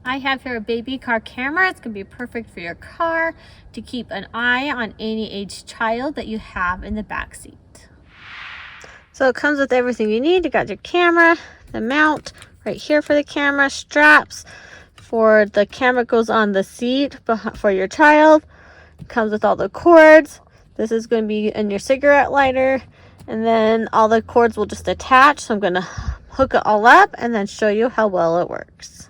I have here a baby car camera. It's going to be perfect for your car to keep an eye on any age child that you have in the back seat. So it comes with everything you need. You got your camera, the mount right here for the camera, straps for the camera goes on the seat for your child. It comes with all the cords. This is going to be in your cigarette lighter, and then all the cords will just attach. So I'm going to hook it all up and then show you how well it works.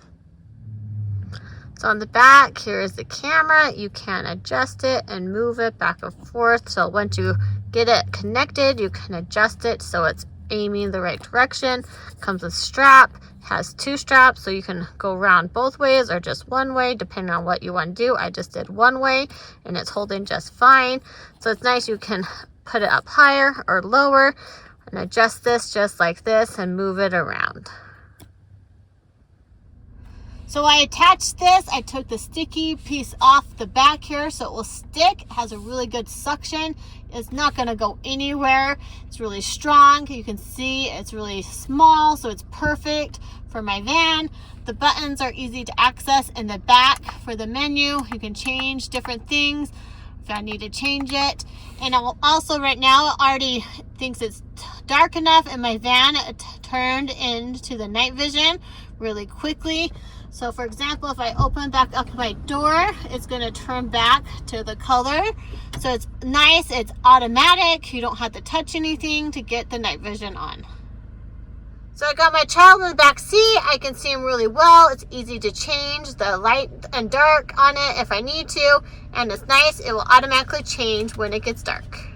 So on the back, here is the camera. You can adjust it and move it back and forth. So once you get it connected, you can adjust it so it's aiming the right direction. Comes with strap, has 2 straps, so you can go around both ways or just one way, depending on what you want to do. I just did one way and it's holding just fine. So it's nice, you can put it up higher or lower and adjust this just like this and move it around. So I attached this. I took the sticky piece off the back here so it will stick. It has a really good suction. It's not going to go anywhere. It's really strong. You can see it's really small, so it's perfect for my van. The buttons are easy to access in the back for the menu. You can change different things if I need to change it. And I'll also right now, it already thinks it's dark enough in my van. It turned into the night vision really quickly. So for example, if I open back up my door, it's going to turn back to the color. So it's nice, it's automatic. You don't have to touch anything to get the night vision on. So I got my child in the back seat. I can see him really well. It's easy to change the light and dark on it if I need to. And it's nice, it will automatically change when it gets dark.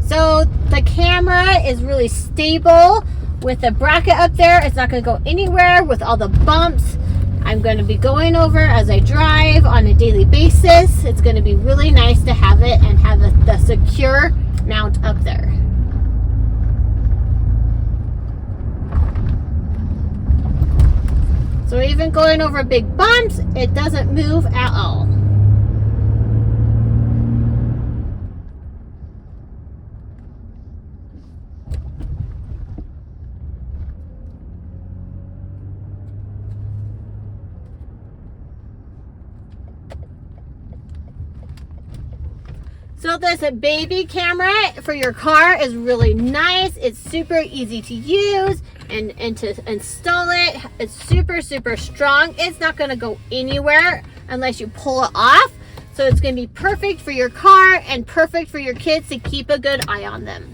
So the camera is really stable. With the bracket up there, it's not going to go anywhere. With all the bumps I'm going to be going over as I drive on a daily basis, it's going to be really nice to have it and have the secure mount up there. So even going over big bumps, it doesn't move at all. So this baby camera for your car is really nice. It's super easy to use and to install it. It's super strong. It's not going to go anywhere unless you pull it off. So it's going to be perfect for your car and perfect for your kids to keep a good eye on them.